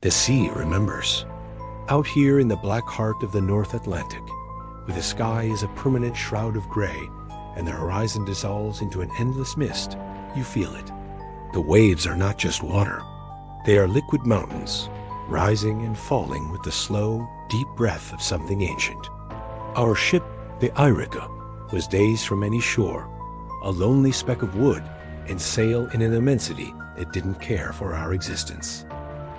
The sea remembers. Out here in the black heart of the North Atlantic, where the sky is a permanent shroud of gray and the horizon dissolves into an endless mist, you feel it. The waves are not just water. They are liquid mountains, rising and falling with the slow, deep breath of something ancient. Our ship, the Irica, was days from any shore, a lonely speck of wood and sail in an immensity that didn't care for our existence.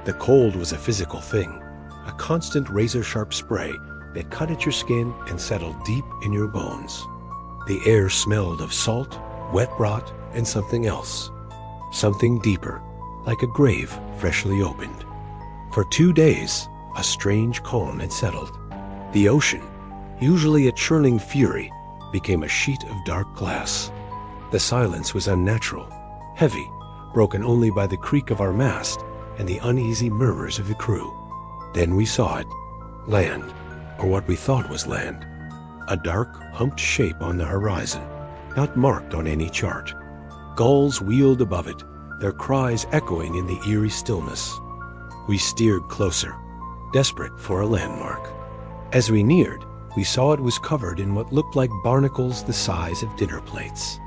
The cold was a physical thing, a constant razor-sharp spray that cut at your skin and settled deep in your bones. The air smelled of salt, wet rot, and something else. Something deeper, like a grave freshly opened. For 2 days, a strange calm had settled. The ocean, usually a churning fury, became a sheet of dark glass. The silence was unnatural, heavy, broken only by the creak of our mast and the uneasy murmurs of the crew. Then we saw it, land, or what we thought was land. A dark, humped shape on the horizon, not marked on any chart. Gulls wheeled above it, their cries echoing in the eerie stillness. We steered closer, desperate for a landmark. As we neared, we saw it was covered in what looked like barnacles the size of dinner plates.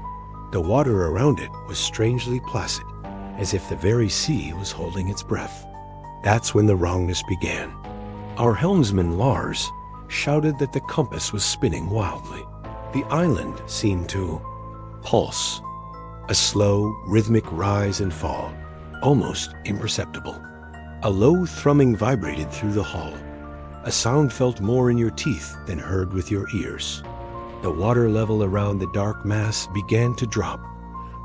The water around it was strangely placid, as if the very sea was holding its breath. That's when the wrongness began. Our helmsman, Lars, shouted that the compass was spinning wildly. The island seemed to pulse, a slow, rhythmic rise and fall, almost imperceptible. A low thrumming vibrated through the hull, a sound felt more in your teeth than heard with your ears. The water level around the dark mass began to drop,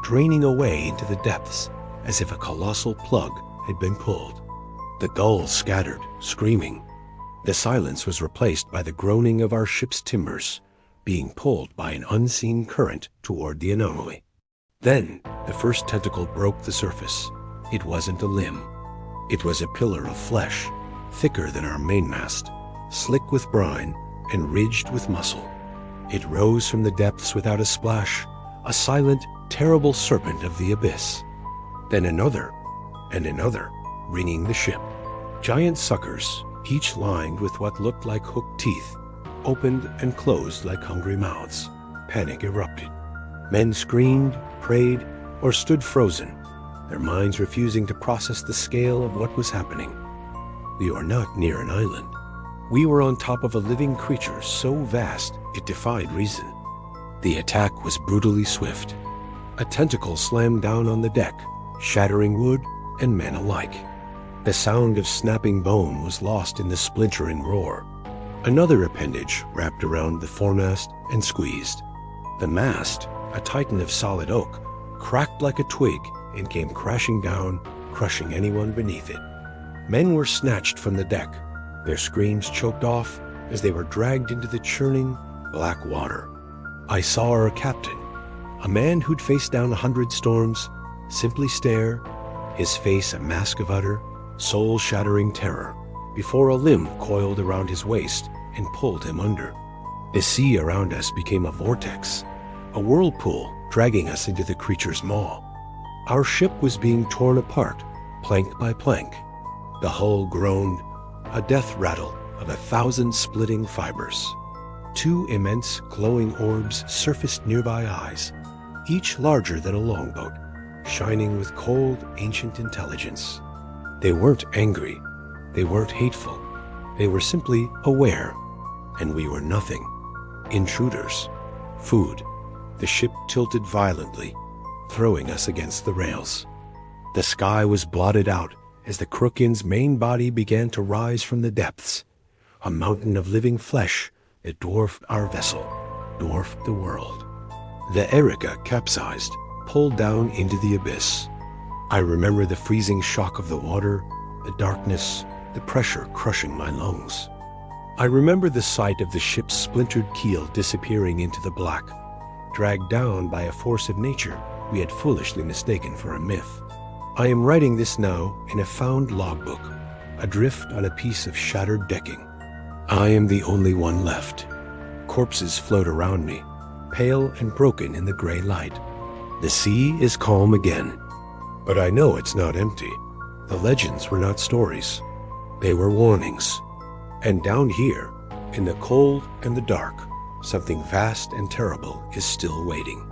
draining away into the depths as if a colossal plug had been pulled. The gulls scattered, screaming. The silence was replaced by the groaning of our ship's timbers, being pulled by an unseen current toward the anomaly. Then, the first tentacle broke the surface. It wasn't a limb. It was a pillar of flesh, thicker than our mainmast, slick with brine and ridged with muscle. It rose from the depths without a splash, a silent, terrible serpent of the abyss. Then another, and another, ringing the ship. Giant suckers, each lined with what looked like hooked teeth, opened and closed like hungry mouths. Panic erupted. Men screamed, prayed, or stood frozen, their minds refusing to process the scale of what was happening. We were not near an island. We were on top of a living creature so vast it defied reason. The attack was brutally swift. A tentacle slammed down on the deck, shattering wood and men alike. The sound of snapping bone was lost in the splintering roar. Another appendage wrapped around the foremast and squeezed. The mast, a titan of solid oak, cracked like a twig and came crashing down, crushing anyone beneath it. Men were snatched from the deck, their screams choked off as they were dragged into the churning, black water. I saw our captain, a man who'd faced down 100 storms, simply stare, his face a mask of utter, soul-shattering terror, before a limb coiled around his waist and pulled him under. The sea around us became a vortex, a whirlpool dragging us into the creature's maw. Our ship was being torn apart, plank by plank. The hull groaned, a death rattle of 1,000 splitting fibers. 2 immense glowing orbs surfaced nearby eyes, each larger than a longboat, shining with cold, ancient intelligence. They weren't angry, they weren't hateful, they were simply aware, and we were nothing. Intruders. Food. The ship tilted violently, throwing us against the rails. The sky was blotted out as the Kraken's main body began to rise from the depths, a mountain of living flesh that dwarfed our vessel, dwarfed the world. The Erika capsized, pulled down into the abyss. I remember the freezing shock of the water, the darkness, the pressure crushing my lungs. I remember the sight of the ship's splintered keel disappearing into the black, dragged down by a force of nature we had foolishly mistaken for a myth. I am writing this now in a found logbook, adrift on a piece of shattered decking. I am the only one left. Corpses float around me, pale and broken in the gray light. The sea is calm again. But I know it's not empty. The legends were not stories. They were warnings. And down here, in the cold and the dark, something vast and terrible is still waiting.